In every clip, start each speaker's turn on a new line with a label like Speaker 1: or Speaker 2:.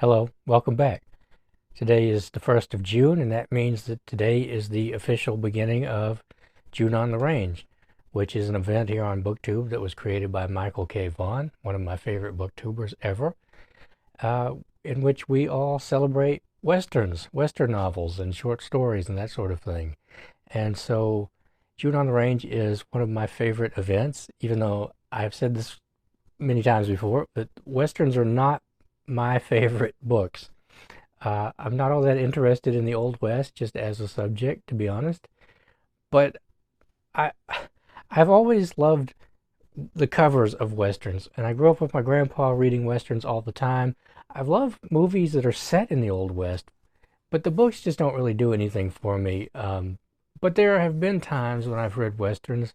Speaker 1: Hello, welcome back. Today is the 1st of June, and that means that today is the official beginning of June on the Range, which is an event here on BookTube that was created by Michael K. Vaughan, one of my favorite booktubers ever, uh, in which we all celebrate Westerns, Western novels, and short stories, and that sort of thing. And so June on the Range is one of my favorite events, even though I've said this many times before, that Westerns are not my favorite books. I'm not all that interested in the Old West just as a subject, to be honest. But I, I've always loved the covers of Westerns, and I grew up with my grandpa reading Westerns all the time. I love movies that are set in the Old West, but the books just don't really do anything for me. But there have been times when I've read Westerns,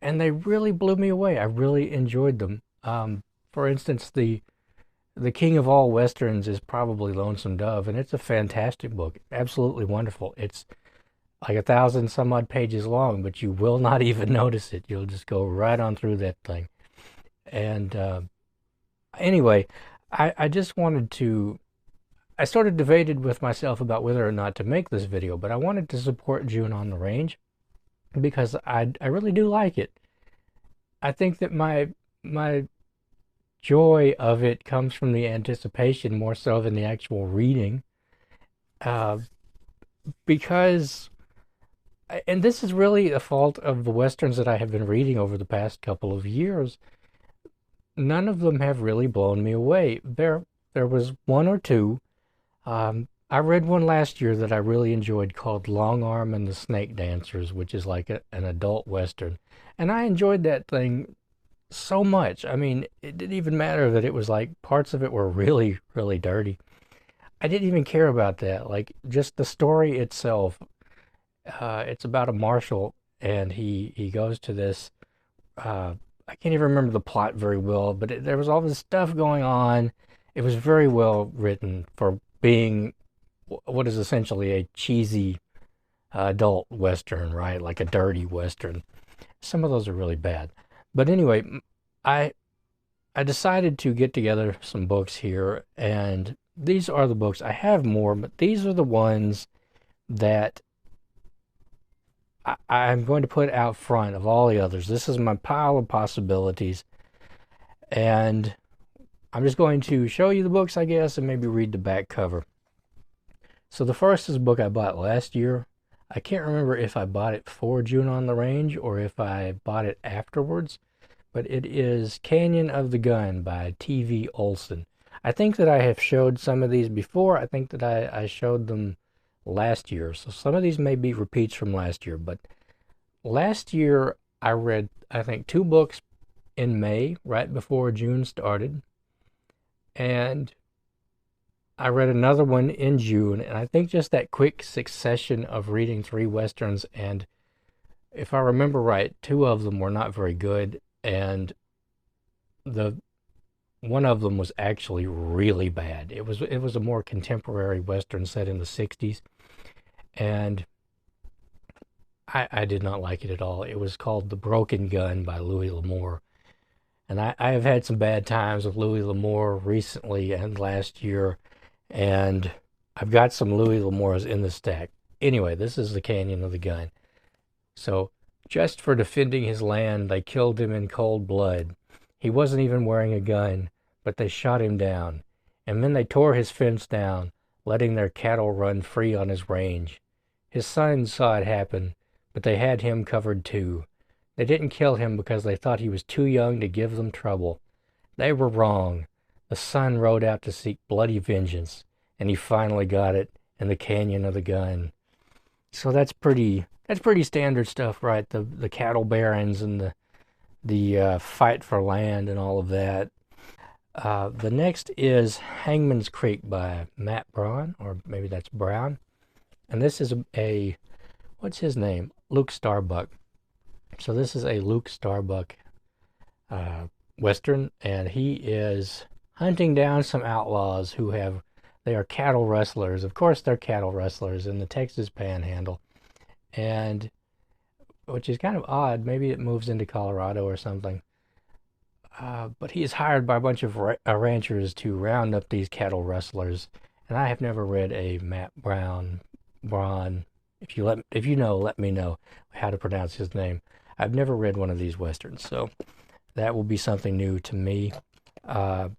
Speaker 1: and they really blew me away. I really enjoyed them. For instance, the king of all westerns is probably Lonesome Dove, and it's a fantastic book, absolutely wonderful. It's like 1,000 some odd pages long, but you will not even notice it. You'll just go right on through that thing. And anyway, I just wanted to. I sort of debated with myself about whether or not to make this video, but I wanted to support June on the Range because I really do like it. I think that my joy of it comes from the anticipation more so than the actual reading. Uh, because, and this is really a fault of the westerns that I have been reading over the past couple of years. None of them have really blown me away. There was one or two. I read one last year that I really enjoyed called Long Arm and the Snake Dancers, which is like an adult western, and I enjoyed that thing so much. I mean, it didn't even matter that it was like parts of it were really, really dirty. I didn't even care about that. Like just the story itself. It's about a marshal, and he goes to this. I can't even remember the plot very well, but there was all this stuff going on. It was very well written for being what is essentially a cheesy adult western, right? Like a dirty western. Some of those are really bad. But anyway, I I decided to get together some books here, and these are the books. I have more, but these are the ones that I'm going to put out front of all the others. This is my pile of possibilities, and I'm just going to show you the books, I guess, and maybe read the back cover. So the first is a book I bought last year. I can't remember if I bought it for June on the Range or if I bought it afterwards, but it is Canyon of the Gun by T.V. Olson. I think that I have showed some of these before. I think that I showed them last year. So some of these may be repeats from last year, but last year I read, I think, two books in May, right before June started, and I read another one in June, and I think just that quick succession of reading three westerns, and if I remember right, two of them were not very good, and the one of them was actually really bad. It was a more contemporary western set in the 60s, and I did not like it at all. It was called The Broken Gun by Louis L'Amour. And I have had some bad times with Louis L'Amour recently and last year, and I've got some Louis L'Amours in the stack. Anyway, this is The Canyon of the Gun. So, just for defending his land, they killed him in cold blood. He wasn't even wearing a gun, but they shot him down. And then they tore his fence down, letting their cattle run free on his range. His sons saw it happen, but they had him covered too. They didn't kill him because they thought he was too young to give them trouble. They were wrong. The son rode out to seek bloody vengeance, and he finally got it in the Canyon of the Gun. So that's pretty standard stuff, right? The cattle barons and the fight for land and all of that. The next is Hangman's Creek by Matt Braun, or maybe that's Brown. And this is a what's his name? Luke Starbuck. So this is a Luke Starbuck Western, and he is hunting down some outlaws they are cattle rustlers. Of course, they're cattle rustlers in the Texas Panhandle, and which is kind of odd. Maybe it moves into Colorado or something. But he is hired by a bunch of ranchers to round up these cattle rustlers. And I have never read a Matt Braun. If you know, let me know how to pronounce his name. I've never read one of these westerns, so that will be something new to me. Uh,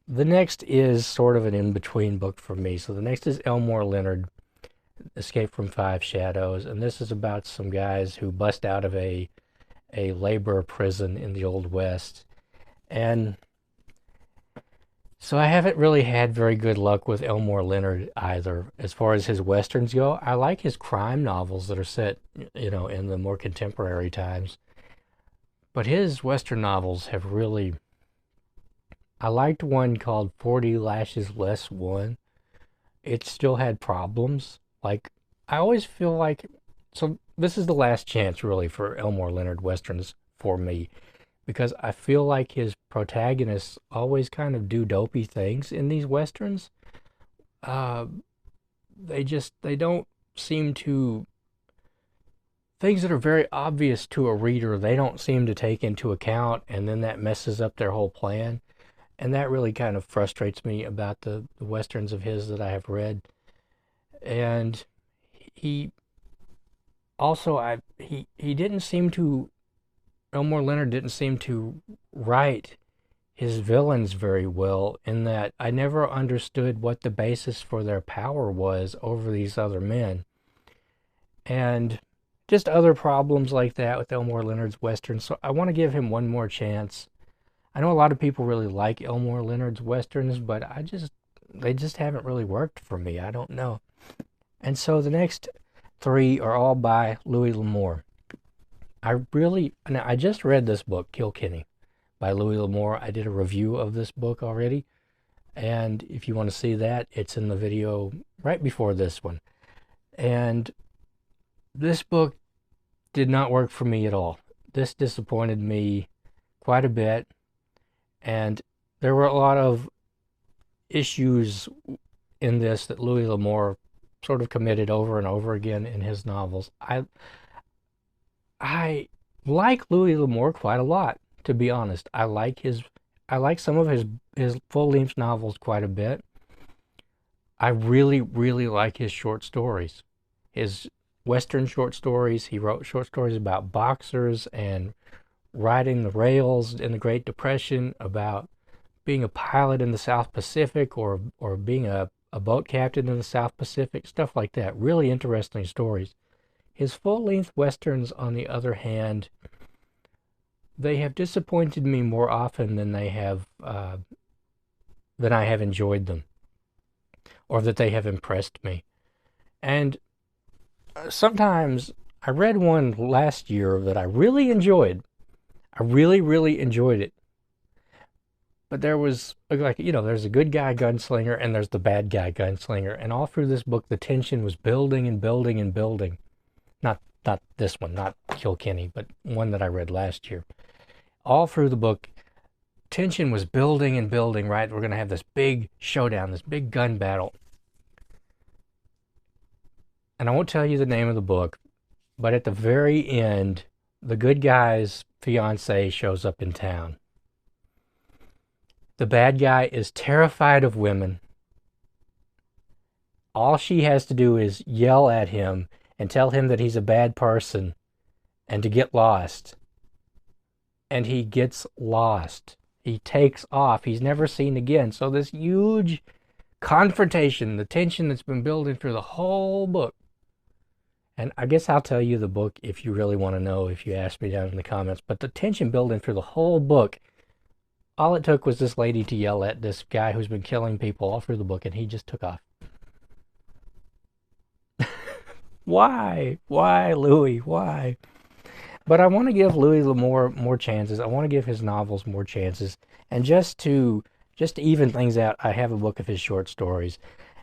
Speaker 1: the next is sort of an in-between book for me. So the next is Elmore Leonard, Escape from Five Shadows, and this is about some guys who bust out of a labor prison in the Old West. And so I haven't really had very good luck with Elmore Leonard either. As far as his westerns go, I like his crime novels that are set, in the more contemporary times. But his western novels have really... I liked one called 40 Lashes Less One. It still had problems. Like, I always feel like... So this is the last chance, really, for Elmore Leonard westerns for me, because I feel like his protagonists always kind of do dopey things in these westerns. Uh, they don't seem to... Things that are very obvious to a reader, they don't seem to take into account, and then that messes up their whole plan. And that really kind of frustrates me about the westerns of his that I have read. And he also, he didn't seem to... Elmore Leonard didn't seem to write his villains very well, in that I never understood what the basis for their power was over these other men. And just other problems like that with Elmore Leonard's westerns. So I want to give him one more chance. I know a lot of people really like Elmore Leonard's westerns, but they just haven't really worked for me. I don't know. And so the next three are all by Louis L'Amour. I just read this book, Kilkenny, by Louis L'Amour. I did a review of this book already, and if you want to see that, it's in the video right before this one. And this book did not work for me at all. This disappointed me quite a bit, and there were a lot of issues in this that Louis L'Amour sort of committed over and over again in his novels. I like Louis L'Amour quite a lot, to be honest. I like some of his full-length novels quite a bit. I really, really like his short stories. His Western short stories. He wrote short stories about boxers and riding the rails in the Great Depression, about being a pilot in the South Pacific, or being a boat captain in the South Pacific, stuff like that. Really interesting stories. His full-length westerns, on the other hand, they have disappointed me more often than I have enjoyed them, or that they have impressed me. And sometimes I read one last year that I really enjoyed. I really, really enjoyed it. But there was, there's a good guy gunslinger and there's the bad guy gunslinger. And all through this book, the tension was building and building and building. Not this one, not Kilkenny, but one that I read last year. All through the book, tension was building and building, right? We're going to have this big showdown, this big gun battle. And I won't tell you the name of the book, but at the very end, the good guy's fiance shows up in town. The bad guy is terrified of women. All she has to do is yell at him and tell him that he's a bad person and to get lost. And he gets lost. He takes off. He's never seen again. So this huge confrontation, the tension that's been building through the whole book. And I guess I'll tell you the book if you really want to know, if you ask me down in the comments. But the tension building through the whole book, all it took was this lady to yell at this guy who's been killing people all through the book, and he just took off. Why? Why, Louis? Why? But I want to give Louis L'Amour more chances. I want to give his novels more chances. And just to even things out, I have a book of his short stories.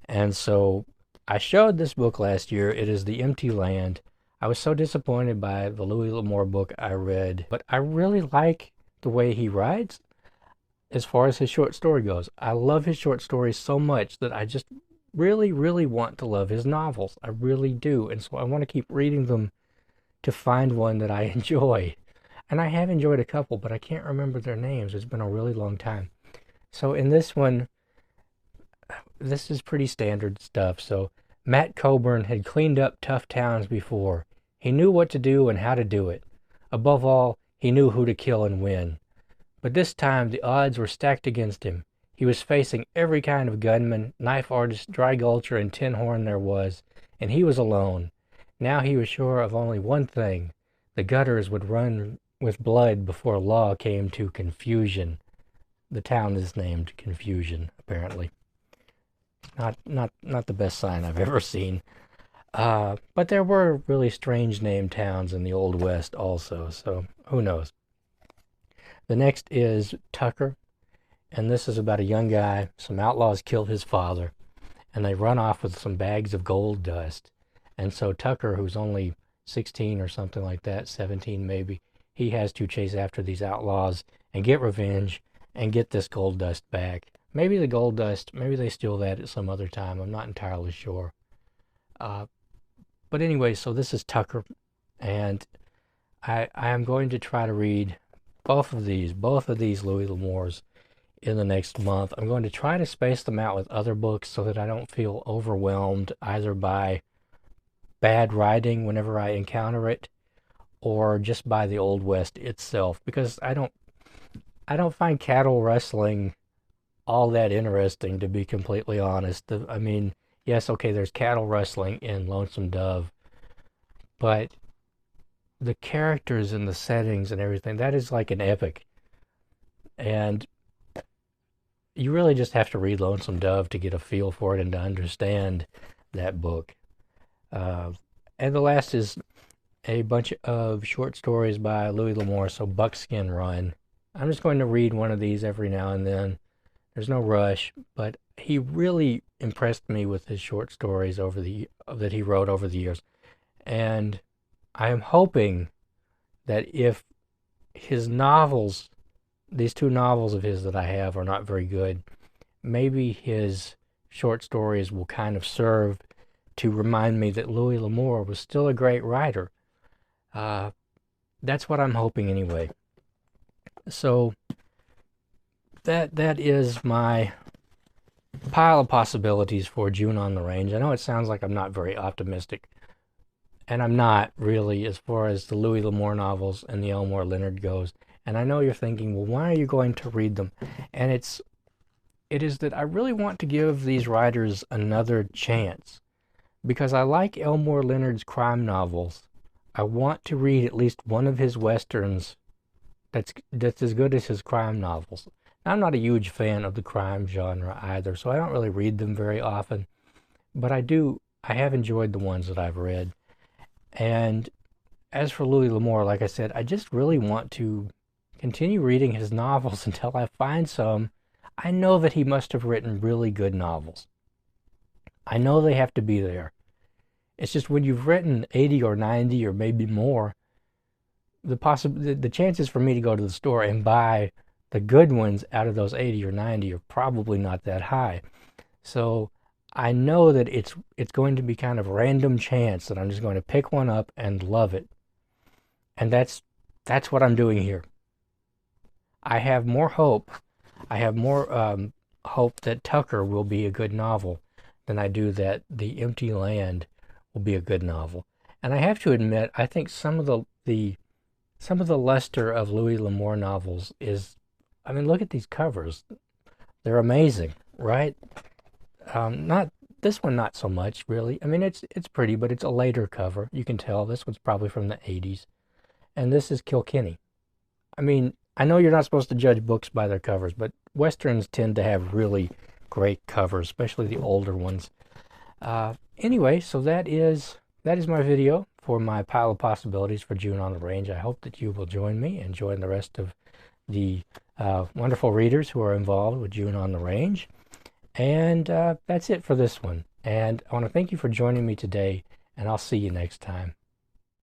Speaker 1: And so I showed this book last year. It is The Empty Land. I was so disappointed by the Louis L'Amour book I read, but I really like the way he writes as far as his short story goes. I love his short stories so much that I just really, really want to love his novels. I really do. And so I want to keep reading them to find one that I enjoy. And I have enjoyed a couple, but I can't remember their names. It's been a really long time. So in this one, this is pretty standard stuff. So Matt Coburn had cleaned up tough towns before. He knew what to do and how to do it. Above all, he knew who to kill and when. But this time the odds were stacked against him. He was facing every kind of gunman, knife artist, dry gulcher, and tin horn there was, and he was alone. Now he was sure of only one thing. The gutters would run with blood before law came to Confusion. The town is named Confusion, apparently. Not the best sign I've ever seen. But there were really strange named towns in the Old West also, so who knows. The next is Tucker, and this is about a young guy. Some outlaws kill his father, and they run off with some bags of gold dust. And so Tucker, who's only 16 or something like that, 17 maybe, he has to chase after these outlaws and get revenge and get this gold dust back. Maybe the gold dust, maybe they steal that at some other time. I'm not entirely sure. But anyway, so this is Tucker, and I am going to try to read both of these Louis L'Amours in the next month. I'm going to try to space them out with other books so that I don't feel overwhelmed either by bad writing whenever I encounter it, or just by the Old West itself, because I don't find cattle rustling all that interesting, to be completely honest. I mean, yes, okay, there's cattle rustling in Lonesome Dove, but the characters and the settings and everything, that is like an epic. And you really just have to read Lonesome Dove to get a feel for it and to understand that book. And the last is a bunch of short stories by Louis L'Amour, so Buckskin Run. I'm just going to read one of these every now and then. There's no rush, but he really impressed me with his short stories that he wrote over the years. And I am hoping that if his novels, these two novels of his that I have are not very good, maybe his short stories will kind of serve to remind me that Louis L'Amour was still a great writer. That's what I'm hoping anyway. So that is my pile of possibilities for June on the Range. I know it sounds like I'm not very optimistic, and I'm not really as far as the Louis L'Amour novels and the Elmore Leonard goes. And I know you're thinking, well, why are you going to read them? And it is that I really want to give these writers another chance, because I like Elmore Leonard's crime novels. I want to read at least one of his westerns that's as good as his crime novels. Now, I'm not a huge fan of the crime genre either, so I don't really read them very often. But I have enjoyed the ones that I've read. And as for Louis L'Amour, like I said, I just really want to continue reading his novels until I find some. I know that he must have written really good novels. I know they have to be there. It's just when you've written 80 or 90 or maybe more, the chances for me to go to the store and buy the good ones out of those 80 or 90 are probably not that high. So I know that it's going to be kind of random chance that I'm just going to pick one up and love it. And that's what I'm doing here. I have more hope. I have more hope that Tucker will be a good novel than I do that The Empty Land will be a good novel. And I have to admit, I think some of the luster of Louis L'Amour novels is, I mean, look at these covers. They're amazing, right? Not this one, not so much, really. I mean, it's pretty, but it's a later cover. You can tell this one's probably from the 80s. And this is Kilkenny. I mean, I know you're not supposed to judge books by their covers, but Westerns tend to have really great covers, especially the older ones. Anyway, so that is my video for my pile of possibilities for June on the Range. I hope that you will join me and join the rest of the wonderful readers who are involved with June on the Range. And that's it for this one. And I want to thank you for joining me today, and I'll see you next time.